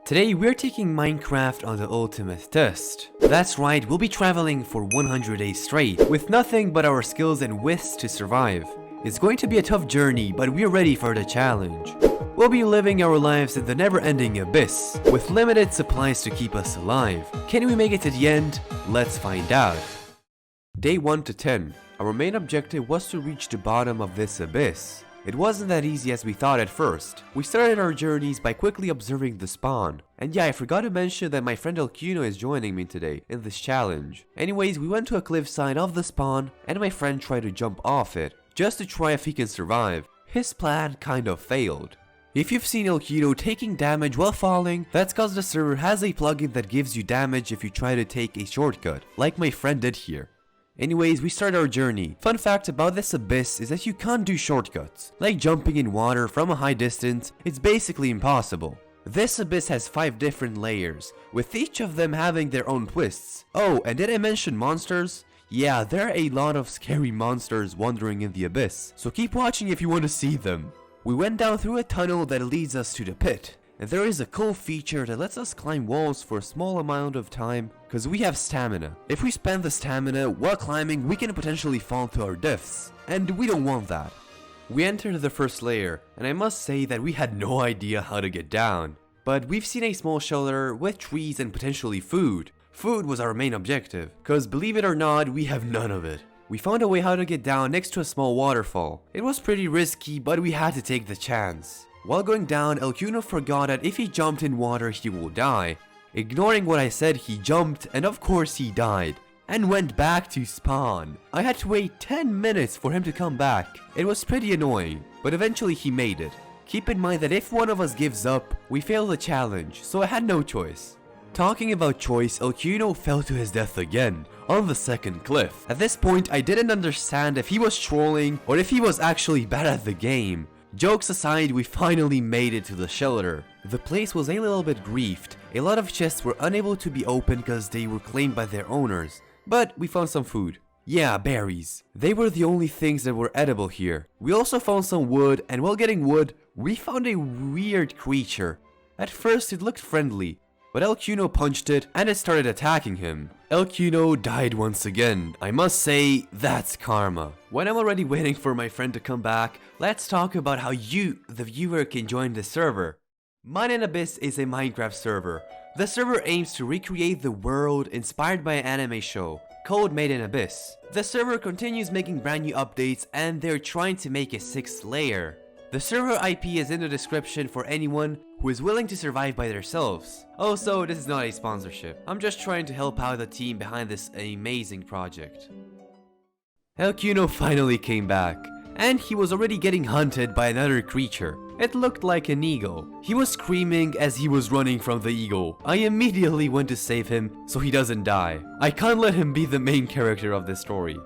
Today we're taking Minecraft on the ultimate test. That's right, we'll be traveling for 100 days straight, with nothing but our skills and wits to survive. It's going to be a tough journey, but we're ready for the challenge. We'll be living our lives in the never-ending abyss, with limited supplies to keep us alive. Can we make it to the end? Let's find out. Day 1 to 10. Our main objective was to reach the bottom of this abyss. It wasn't that easy as we thought at first. We started our journeys by quickly observing the spawn. And yeah, I forgot to mention that my friend Elcuno is joining me today in this challenge. Anyways, we went to a cliffside of the spawn and my friend tried to jump off it, just to try if he can survive. His plan kind of failed. If you've seen Elcuno taking damage while falling, that's cause the server has a plugin that gives you damage if you try to take a shortcut, like my friend did here. Anyways, we start our journey. Fun fact about this abyss is that you can't do shortcuts. Like jumping in water from a high distance, it's basically impossible. This abyss has 5 different layers, with each of them having their own twists. Oh, and did I mention monsters? Yeah, there are a lot of scary monsters wandering in the abyss, so keep watching if you want to see them. We went down through a tunnel that leads us to the pit. And there is a cool feature that lets us climb walls for a small amount of time, cause we have stamina. If we spend the stamina while climbing, we can potentially fall to our deaths, and we don't want that. We entered the first layer, and I must say that we had no idea how to get down. But we've seen a small shelter with trees and potentially food. Food was our main objective, cause believe it or not, we have none of it. We found a way how to get down next to a small waterfall. It was pretty risky, but we had to take the chance. While going down, Elcuno forgot that if he jumped in water, he will die. Ignoring what I said, he jumped, and of course he died, and went back to spawn. I had to wait 10 minutes for him to come back. It was pretty annoying, but eventually he made it. Keep in mind that if one of us gives up, we fail the challenge, so I had no choice. Talking about choice, Elcuno fell to his death again, on the second cliff. At this point, I didn't understand if he was trolling, or if he was actually bad at the game. Jokes aside, we finally made it to the shelter. The place was a little bit griefed. A lot of chests were unable to be opened because they were claimed by their owners. But we found some food. Yeah, berries. They were the only things that were edible here. We also found some wood, and while getting wood, we found a weird creature. At first it looked friendly, but Elcuno punched it and it started attacking him. Elcuno died once again. I must say, that's karma. When I'm already waiting for my friend to come back, let's talk about how you, the viewer, can join the server. MineInAbyss is a Minecraft server. The server aims to recreate the world inspired by an anime show called MineInAbyss. The server continues making brand new updates and they're trying to make a 6th layer. The server IP is in the description for anyone who is willing to survive by themselves. Also, this is not a sponsorship. I'm just trying to help out the team behind this amazing project. Elcuno finally came back, and he was already getting hunted by another creature. It looked like an eagle. He was screaming as he was running from the eagle. I immediately went to save him so he doesn't die. I can't let him be the main character of this story.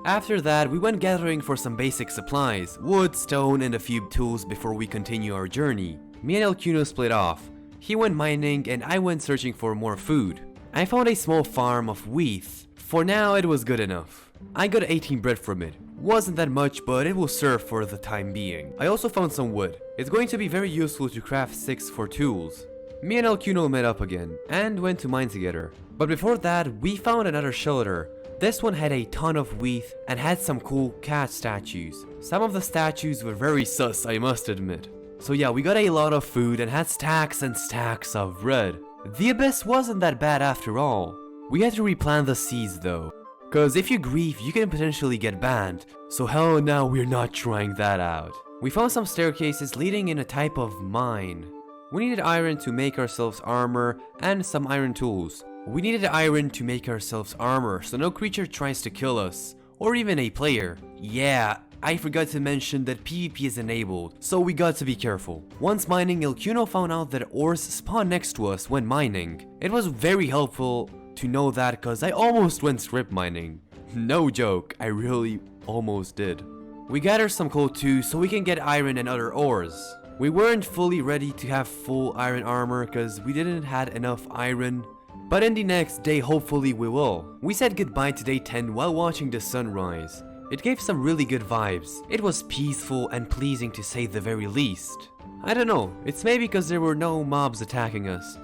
After that, we went gathering for some basic supplies, wood, stone, and a few tools before we continue our journey. Me and Elcuno split off. He went mining and I went searching for more food. I found a small farm of wheat. For now, it was good enough. I got 18 bread from it. Wasn't that much, but it will serve for the time being. I also found some wood. It's going to be very useful to craft sticks for tools. Me and Elcuno met up again and went to mine together. But before that, we found another shelter. This one had a ton of wheat and had some cool cat statues. Some of the statues were very sus, I must admit. So yeah, we got a lot of food and had stacks and stacks of bread. The abyss wasn't that bad after all. We had to replant the seeds though. Cause if you grief, you can potentially get banned. So hell no, we're not trying that out. We found some staircases leading in a type of mine. We needed iron to make ourselves armor and some iron tools. We needed iron to make ourselves armor so no creature tries to kill us, or even a player. Yeah, I forgot to mention that PvP is enabled, so we got to be careful. Once mining, Elcuno found out that ores spawn next to us when mining. It was very helpful to know that cause I almost went strip mining. No joke, I really almost did. We gathered some coal too so we can get iron and other ores. We weren't fully ready to have full iron armor cause we didn't had enough iron. But in the next day, hopefully we will. We said goodbye to day 10 while watching the sunrise. It gave some really good vibes. It was peaceful and pleasing to say the very least. I don't know, it's maybe because there were no mobs attacking us.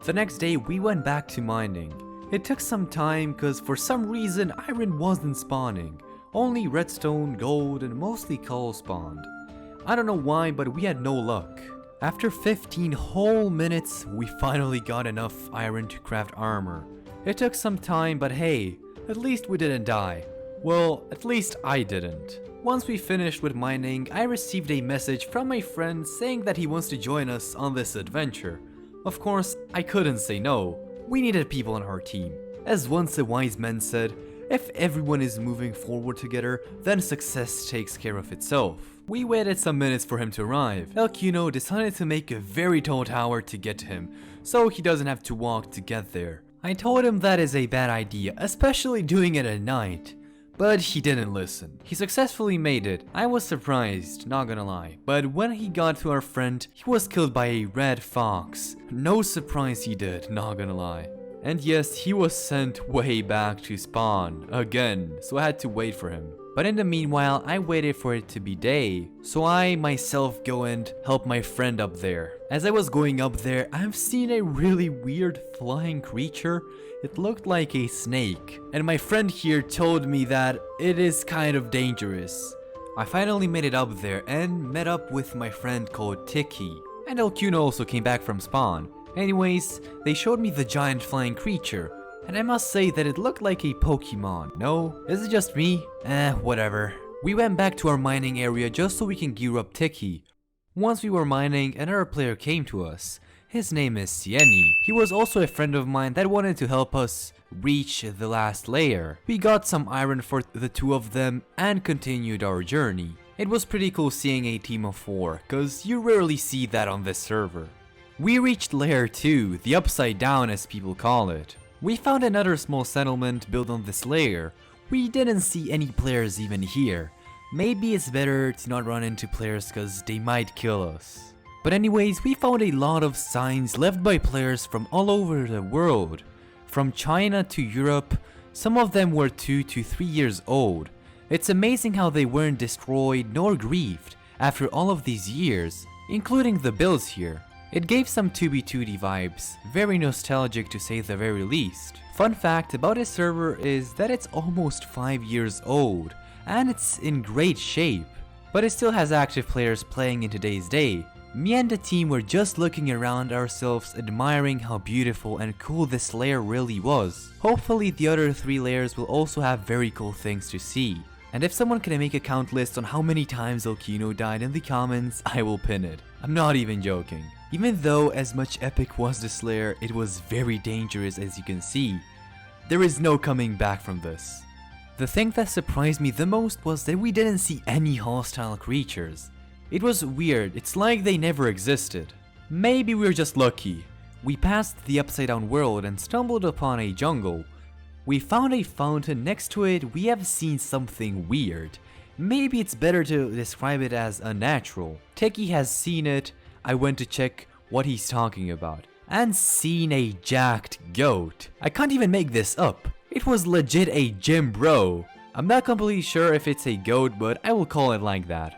The next day we went back to mining. It took some time because for some reason iron wasn't spawning. Only redstone, gold, and mostly coal spawned. I don't know why, but we had no luck. After 15 whole minutes, we finally got enough iron to craft armor. It took some time, but hey, at least we didn't die. Well, at least I didn't. Once we finished with mining, I received a message from my friend saying that he wants to join us on this adventure. Of course, I couldn't say no. We needed people on our team. As once a wise man said, if everyone is moving forward together, then success takes care of itself. We waited some minutes for him to arrive. El Cuno decided to make a very tall tower to get to him, so he doesn't have to walk to get there. I told him that is a bad idea, especially doing it at night. But he didn't listen. He successfully made it. I was surprised, not gonna lie. But when he got to our friend, he was killed by a red fox. No surprise he did, not gonna lie. And yes, he was sent way back to spawn, again, so I had to wait for him. But in the meanwhile, I waited for it to be day, so I myself go and help my friend up there. As I was going up there, I've seen a really weird flying creature. It looked like a snake, and my friend here told me that it is kind of dangerous. I finally made it up there and met up with my friend called Tiki, and El Cuno also came back from spawn. Anyways, they showed me the giant flying creature, and I must say that it looked like a Pokemon. No? Is it just me? Whatever. We went back to our mining area just so we can gear up Tiki. Once we were mining, another player came to us. His name is Sieni. He was also a friend of mine that wanted to help us reach the last layer. We got some iron for the two of them and continued our journey. It was pretty cool seeing a team of 4, cause you rarely see that on this server. We reached layer 2, the upside down as people call it. We found another small settlement built on this layer. We didn't see any players even here. Maybe it's better to not run into players cause they might kill us. But anyways, we found a lot of signs left by players from all over the world. From China to Europe, some of them were 2 to 3 years old. It's amazing how they weren't destroyed nor grieved after all of these years, including the builds here. It gave some 2B2D vibes, very nostalgic to say the very least. Fun fact about this server is that it's almost 5 years old, and it's in great shape. But it still has active players playing in today's day. Me and the team were just looking around ourselves, admiring how beautiful and cool this layer really was. Hopefully the other 3 layers will also have very cool things to see. And if someone can make a count list on how many times El Cuno died in the comments, I will pin it. I'm not even joking. Even though as much epic was this layer, it was very dangerous as you can see. There is no coming back from this. The thing that surprised me the most was that we didn't see any hostile creatures. It was weird, it's like they never existed. Maybe we're just lucky. We passed the upside down world and stumbled upon a jungle. We found a fountain. Next to it, we have seen something weird. Maybe it's better to describe it as unnatural. Teki has seen it. I went to check what he's talking about. And seen a jacked goat. I can't even make this up. It was legit a gym bro. I'm not completely sure if it's a goat, but I will call it like that.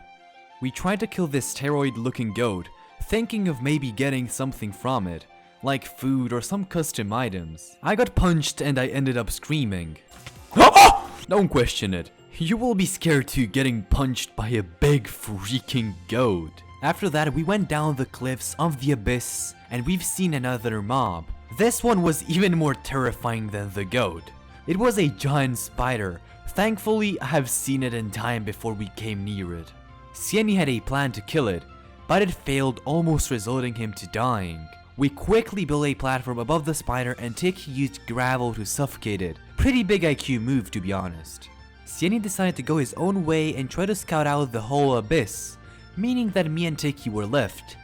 We tried to kill this steroid looking goat, thinking of maybe getting something from it, like food or some custom items. I got punched and I ended up screaming. Don't question it. You will be scared too getting punched by a big freaking goat. After that, we went down the cliffs of the abyss and we've seen another mob. This one was even more terrifying than the goat. It was a giant spider. Thankfully, I have seen it in time before we came near it. Sieni had a plan to kill it, but it failed, almost resulting him to dying. We quickly built a platform above the spider and Tiki used gravel to suffocate it. Pretty big IQ move, to be honest. Sieni decided to go his own way and try to scout out the whole abyss, meaning that me and Tiki were left.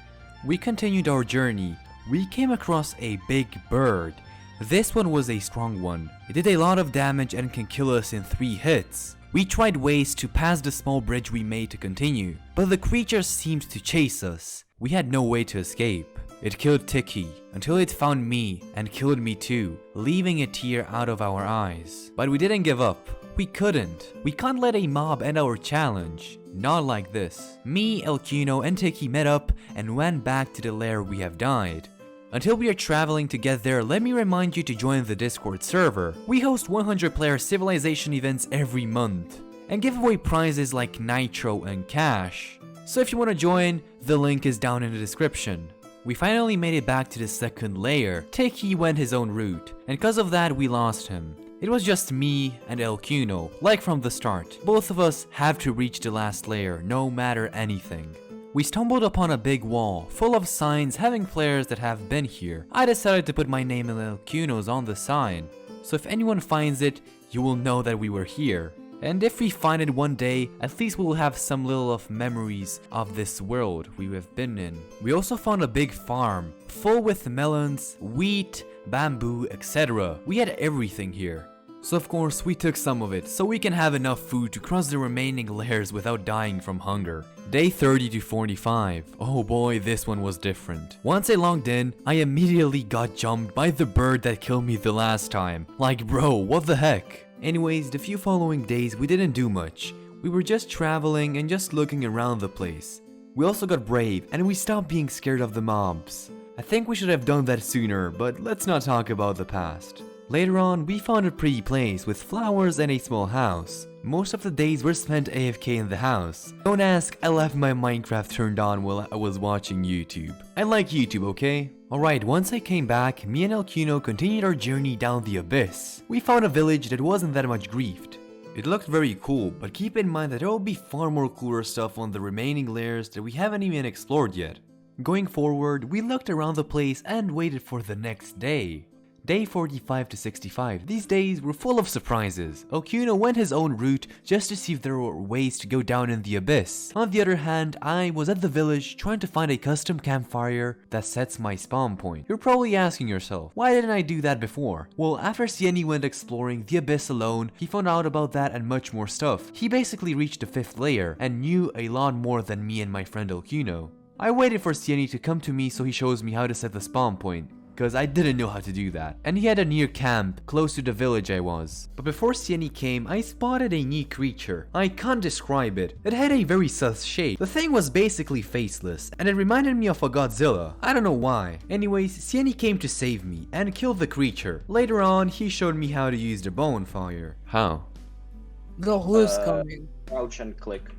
We continued our journey. We came across a big bird. This one was a strong one. It did a lot of damage and can kill us in 3 hits. We tried ways to pass the small bridge we made to continue, but the creature seemed to chase us. We had no way to escape. It killed Tiki until it found me and killed me too, leaving a tear out of our eyes. But we didn't give up. we couldn't. We can't let a mob end our challenge. Not like this. Me, Elcuno, and Tiki met up and went back to the lair we have died. Until we are traveling to get there, let me remind you to join the Discord server. We host 100-player civilization events every month and give away prizes like nitro and cash. So if you want to join, the link is down in the description. We finally made it back to the second layer. Tiki went his own route, and because of that we lost him. It was just me and Elcuno, like from the start. Both of us have to reach the last layer, no matter anything. We stumbled upon a big wall, full of signs having players that have been here. I decided to put my name and Elcuno's on the sign, so if anyone finds it, you will know that we were here. And if we find it one day, at least we'll have some little of memories of this world we have been in. We also found a big farm, full with melons, wheat, bamboo, etc. We had everything here. So of course we took some of it, so we can have enough food to cross the remaining layers without dying from hunger. Day 30 to 45. Oh boy, this one was different. Once I logged in, I immediately got jumped by the bird that killed me the last time. Like bro, what the heck? Anyways, the few following days we didn't do much. We were just traveling and just looking around the place. We also got brave and we stopped being scared of the mobs. I think we should have done that sooner, but let's not talk about the past. Later on, we found a pretty place with flowers and a small house. Most of the days were spent AFK in the house. Don't ask, I left my Minecraft turned on while I was watching YouTube. I like YouTube, okay? Alright, once I came back, me and Elcuno continued our journey down the abyss. We found a village that wasn't that much griefed. It looked very cool, but keep in mind that there will be far more cooler stuff on the remaining layers that we haven't even explored yet. Going forward, we looked around the place and waited for the next day. Day 45 to 65. These days were full of surprises. Elcuno went his own route just to see if there were ways to go down in the abyss. On the other hand, I was at the village trying to find a custom campfire that sets my spawn point. You're probably asking yourself, why didn't I do that before? Well, after Sieni went exploring the abyss alone, he found out about that and much more stuff. He basically reached the 5th layer and knew a lot more than me and my friend Elcuno. I waited for Sieni to come to me so he shows me how to set the spawn point, because I didn't know how to do that. And he had a near camp close to the village I was. But before Sieni came, I spotted a new creature. I can't describe it. It had a very sus shape. The thing was basically faceless, and it reminded me of a Godzilla. I don't know why. Anyways, Sieni came to save me and killed the creature. Later on, he showed me how to use the bonfire. How? The who's coming? Crouch and click.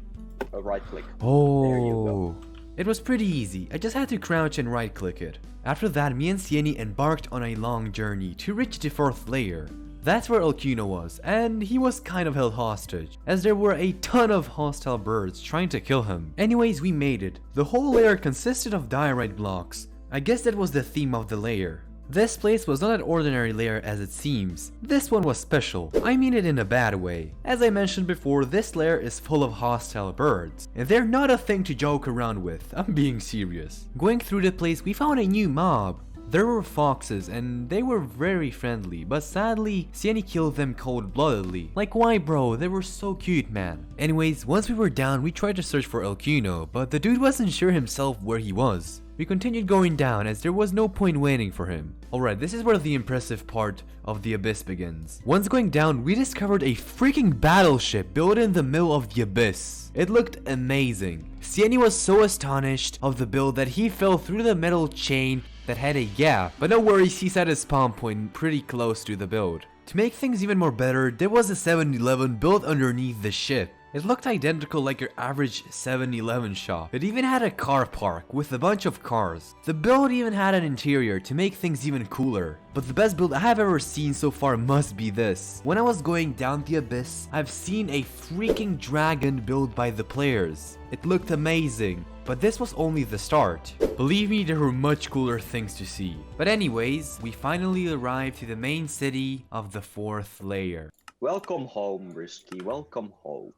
Right click. Oh. There you go. It was pretty easy. I just had to crouch and right click it. After that, me and Sieni embarked on a long journey to reach the 4th layer. That's where Elcuno was, and he was kind of held hostage, as there were a ton of hostile birds trying to kill him. Anyways, we made it. The whole layer consisted of diorite blocks. I guess that was the theme of the layer. This place was not an ordinary layer as it seems. This one was special. I mean it in a bad way. As I mentioned before, this layer is full of hostile birds, and they're not a thing to joke around with. I'm being serious. Going through the place, we found a new mob. There were foxes and they were very friendly, but sadly, Sieni killed them cold-bloodedly. Like why bro, they were so cute man. Anyways, once we were down, we tried to search for Elcuno, but the dude wasn't sure himself where he was. We continued going down as there was no point waiting for him. Alright, this is where the impressive part of the abyss begins. Once going down, we discovered a freaking battleship built in the middle of the abyss. It looked amazing. Sieni was so astonished of the build that he fell through the metal chain that had a gap, but no worries, he set his spawn point pretty close to the build. To make things even more better, there was a 7-Eleven built underneath the ship. It looked identical like your average 7-Eleven shop. It even had a car park with a bunch of cars. The build even had an interior to make things even cooler. But the best build I have ever seen so far must be this. When I was going down the abyss, I've seen a freaking dragon built by the players. It looked amazing. But this was only the start. Believe me, there were much cooler things to see. But anyways, we finally arrived to the main city of the 4th layer. Welcome home, Risky. Welcome home.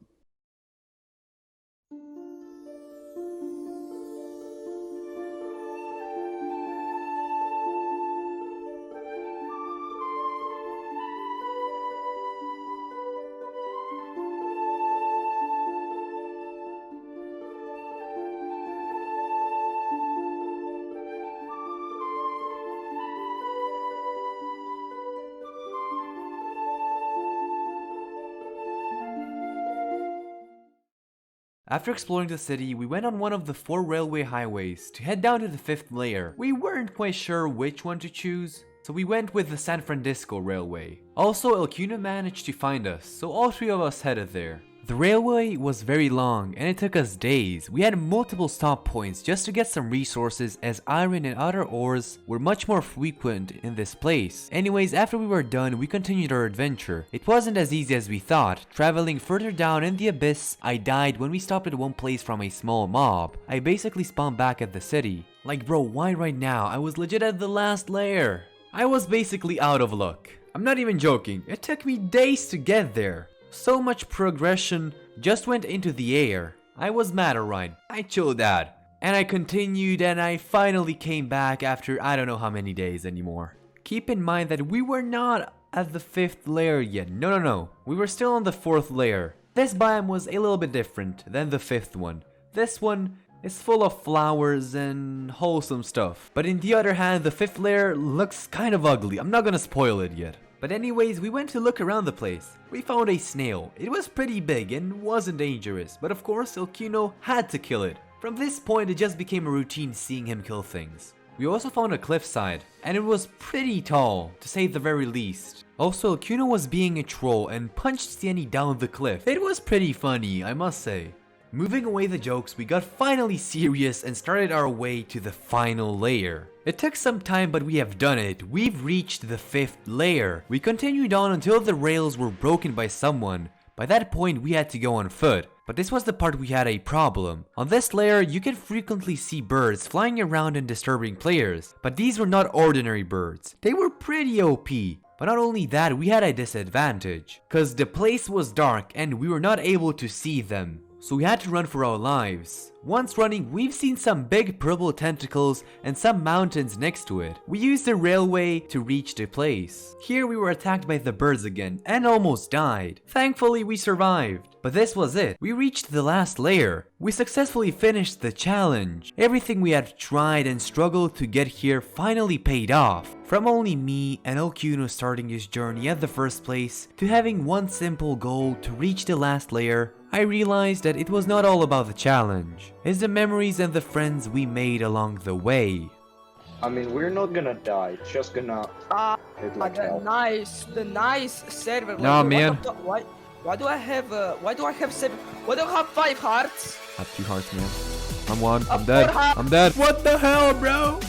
After exploring the city, we went on one of the 4 railway highways to head down to the 5th layer. We weren't quite sure which one to choose, so we went with the San Francisco Railway. Also, Elcuna managed to find us, so all 3 of us headed there. The railway was very long and it took us days. We had multiple stop points just to get some resources, as iron and other ores were much more frequent in this place. Anyways, after we were done, we continued our adventure. It wasn't as easy as we thought. Traveling further down in the abyss, I died when we stopped at one place from a small mob. I basically spawned back at the city. Like bro, why right now? I was legit at the last layer. I was basically out of luck. I'm not even joking. It took me days to get there. So much progression just went into the air. I was mad, alright. I chilled out. And I continued and I finally came back after I don't know how many days anymore. Keep in mind that we were not at the 5th layer yet. No. We were still on the 4th layer. This biome was a little bit different than the 5th one. This one is full of flowers and wholesome stuff. But in the other hand, the 5th layer looks kind of ugly. I'm not gonna spoil it yet. But anyways, we went to look around the place. We found a snail. It was pretty big and wasn't dangerous, but of course Elcuno had to kill it. From this point, it just became a routine seeing him kill things. We also found a cliffside, and it was pretty tall, to say the very least. Also, Elcuno was being a troll and punched Sienny down the cliff. It was pretty funny, I must say. Moving away the jokes, we got finally serious and started our way to the final layer. It took some time, but we have done it. We've reached the 5th layer. We continued on until the rails were broken by someone. By that point, we had to go on foot. But this was the part we had a problem. On this layer, you can frequently see birds flying around and disturbing players. But these were not ordinary birds. They were pretty OP. But not only that, we had a disadvantage. Cause the place was dark and we were not able to see them. So we had to run for our lives. Once running, we've seen some big purple tentacles and some mountains next to it. We used the railway to reach the place. Here we were attacked by the birds again and almost died. Thankfully we survived. But this was it. We reached the last layer. We successfully finished the challenge. Everything we had tried and struggled to get here finally paid off. From only me and Elcuno starting his journey at the first place to having one simple goal to reach the last layer, I realized that it was not all about the challenge. It's the memories and the friends we made along the way. I mean, we're not gonna die. It's just gonna hit like hell. the nice server. Nah, Like, man. Why do I have 7? Why do I have 5 hearts? I have 2 hearts, man. I'm 1. I'm Of dead. course. I'm dead. What the hell, bro?